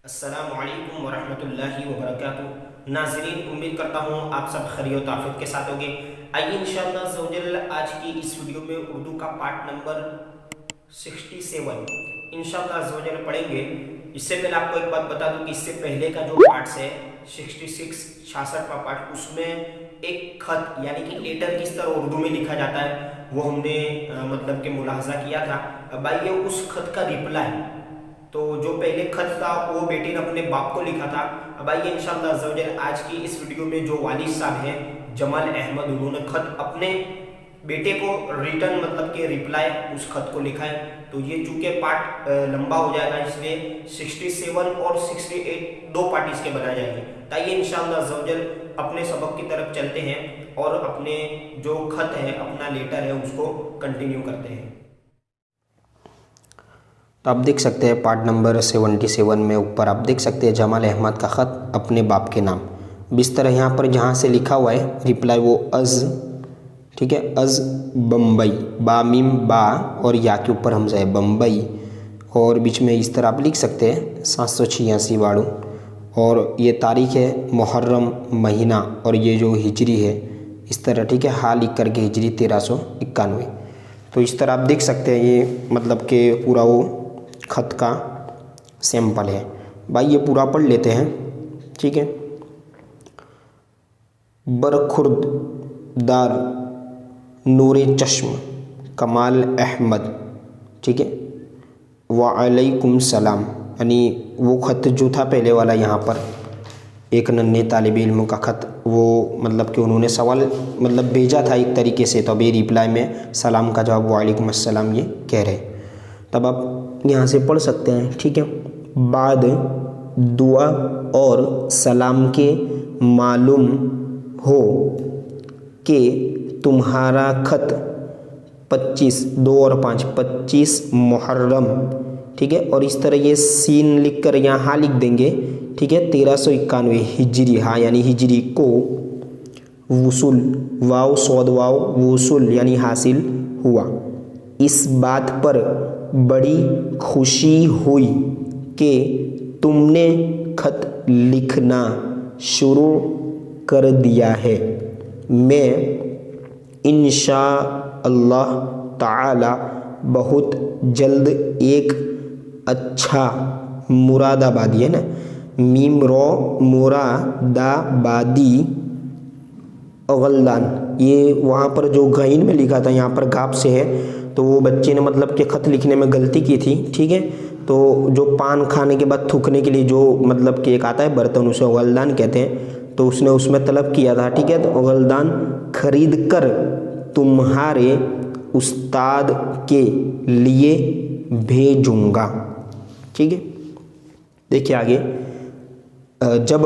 अस्सलामुअलैकुम वरहमतुल्लाहि वबरकातुहू। नाज़रीन, उम्मीद करता हूँ आप सब खैरियत आफियत के साथ होंगे। आइए इंशाअल्लाह ज़वजल आज की इस वीडियो में उर्दू का पार्ट नंबर 67 इंशाअल्लाह ज़वजल पढ़ेंगे। इससे पहले आपको एक बात बता दूं कि इससे पहले का जो पार्ट्स है 66 पार्ट, उसमें एक खत यानी कि लेटर किस तरह उर्दू में लिखा जाता है वो हमने मतलब कि मुलाहजा किया था। अब आइए उस खत का रिप्लाई। तो जो पहले खत था वो बेटी ने अपने बाप को लिखा था। अब आइए इंशाअल्लाह ज़वजल आज की इस वीडियो में जो वालिद साहब हैं जमाल अहमद, उन्होंने खत अपने बेटे को रिटर्न मतलब कि रिप्लाई उस खत को लिखा है। तो ये चूंकि पार्ट लंबा हो जाएगा इसलिए 67 और 68 दो पार्ट इसके बनाए जाएंगे। ताइए इंशाअल्लाह ज़वजल अपने सबक की तरफ चलते हैं और अपने जो खत है, अपना लेटर है, उसको कंटिन्यू करते हैं। तो आप देख सकते हैं पार्ट नंबर 77 में ऊपर आप देख सकते हैं जमाल अहमद का ख़त अपने बाप के नाम। इस तरह यहाँ पर जहाँ से लिखा हुआ है रिप्लाई वो अज़, ठीक है, अज़ बम्बई, बा मीम बा और या के ऊपर हमज़ा है बम्बई, और बीच में इस तरह आप लिख सकते हैं 786 वाड़ू, और ये तारीख़ है मुहर्रम महीना, और ये जो हिजरी है इस तरह, ठीक है, हाँ लिख करके हिजरी 1391। तो इस तरह आप देख सकते हैं ये मतलब कि पूरा वो खत का सैंपल है। भाई ये पूरा पढ़ लेते हैं, ठीक है। बरखुरदार नूरे चश्म कमाल अहमद, ठीक है, वालेकुम सलाम, यानी वो ख़त जो था पहले वाला, यहाँ पर एक नन्हे तालिब इल्म का ख़त, वो मतलब कि उन्होंने सवाल मतलब भेजा था एक तरीके से, तो अभी रिप्लाई में सलाम का जवाब वालेकुम अस्सलाम ये कह रहे। तब आप यहाँ से पढ़ सकते हैं, ठीक है। बाद दुआ और सलाम के मालूम हो कि तुम्हारा ख़त 25 मुहर्रम, ठीक है, और इस तरह ये सीन लिख कर यहाँ हाँ लिख देंगे, ठीक है, 1391 हिजरी, हाँ यानी हिजरी को वसूल, वाव सौद वाव वसूल यानी हासिल हुआ। इस बात पर बड़ी खुशी हुई कि तुमने खत लिखना शुरू कर दिया है। मैं इंशाअल्लाह ताला बहुत जल्द एक अच्छा मुरादाबादी, है ना, मीम रो मुरादाबादी अवल्दान, ये वहाँ पर जो गहीन में लिखा था यहाँ पर गाप से है, तो वो बच्चे ने मतलब कि ख़त लिखने में गलती की थी, ठीक है। तो जो पान खाने के बाद थूकने के लिए जो मतलब कि एक आता है बर्तन, उसे अवल्दान कहते हैं, तो उसने उसमें तलब किया था, ठीक है। तो अवल्दान खरीद कर तुम्हारे उस्ताद के लिए भेजूँगा, ठीक है। देखिए आगे, जब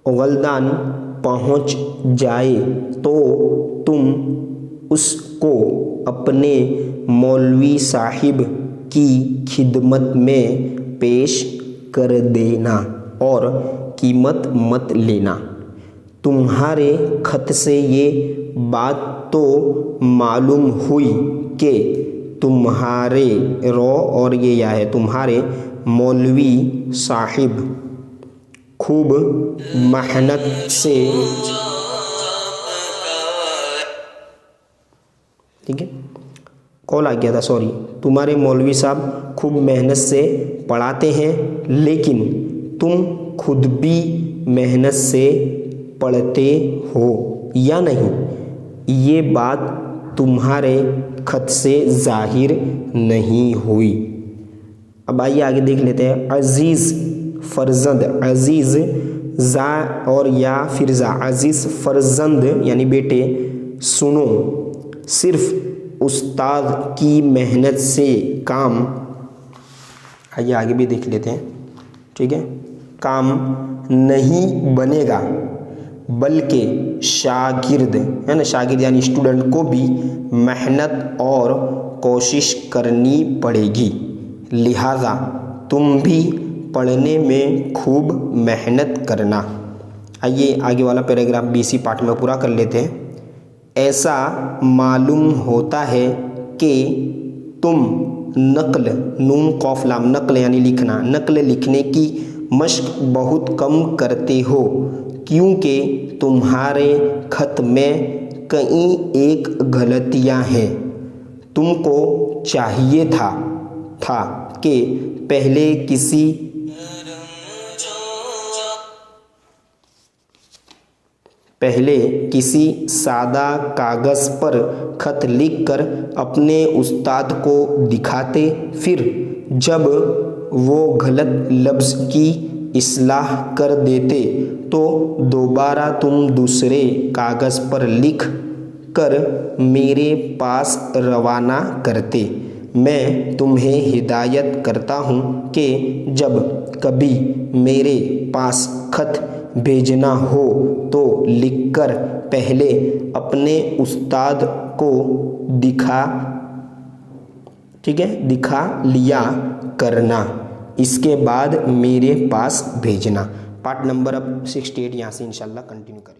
अवल्दान पहुंच जाए तो तुम उसको अपने मौलवी साहिब की खिदमत में पेश कर देना और कीमत मत लेना। तुम्हारे खत से ये बात तो मालूम हुई कि तुम्हारे रो और ये या है तुम्हारे मौलवी साहिब खूब मेहनत से, ठीक है, कॉल आ गया था, सॉरी, तुम्हारे मौलवी साहब खूब मेहनत से पढ़ाते हैं, लेकिन तुम खुद भी मेहनत से पढ़ते हो या नहीं, ये बात तुम्हारे खत से जाहिर नहीं हुई। अब आइए आगे देख लेते हैं। अजीज़ फर्जंद, अजीज़ जा और या फिर जा, अजीज़ फर्जंद यानी बेटे, सुनो, सिर्फ उस्ताद की मेहनत से काम, आइए आगे भी देख लेते हैं, ठीक है, काम नहीं बनेगा, बल्कि शागिर्द, है ना, शागिर्द यानी स्टूडेंट को भी मेहनत और कोशिश करनी पड़ेगी। लिहाजा तुम भी पढ़ने में खूब मेहनत करना। आइए आगे वाला पैराग्राफ भी इसी पार्ट में पूरा कर लेते हैं। ऐसा मालूम होता है कि तुम नकल, नून कॉफ लाम, नकल यानी लिखना, नकल लिखने की मशक बहुत कम करते हो क्योंकि तुम्हारे खत में कई एक गलतियां हैं। तुमको चाहिए था कि पहले किसी सादा कागज़ पर खत लिखकर अपने उस्ताद को दिखाते, फिर जब वो गलत लफ्ज़ की इस्लाह कर देते तो दोबारा तुम दूसरे कागज़ पर लिख कर मेरे पास रवाना करते। मैं तुम्हें हिदायत करता हूँ कि जब कभी मेरे पास खत भेजना हो तो लिखकर पहले अपने उस्ताद को दिखा लिया करना, इसके बाद मेरे पास भेजना। पार्ट नंबर अब 68 यहाँ से इंशाल्लाह कंटिन्यू करें।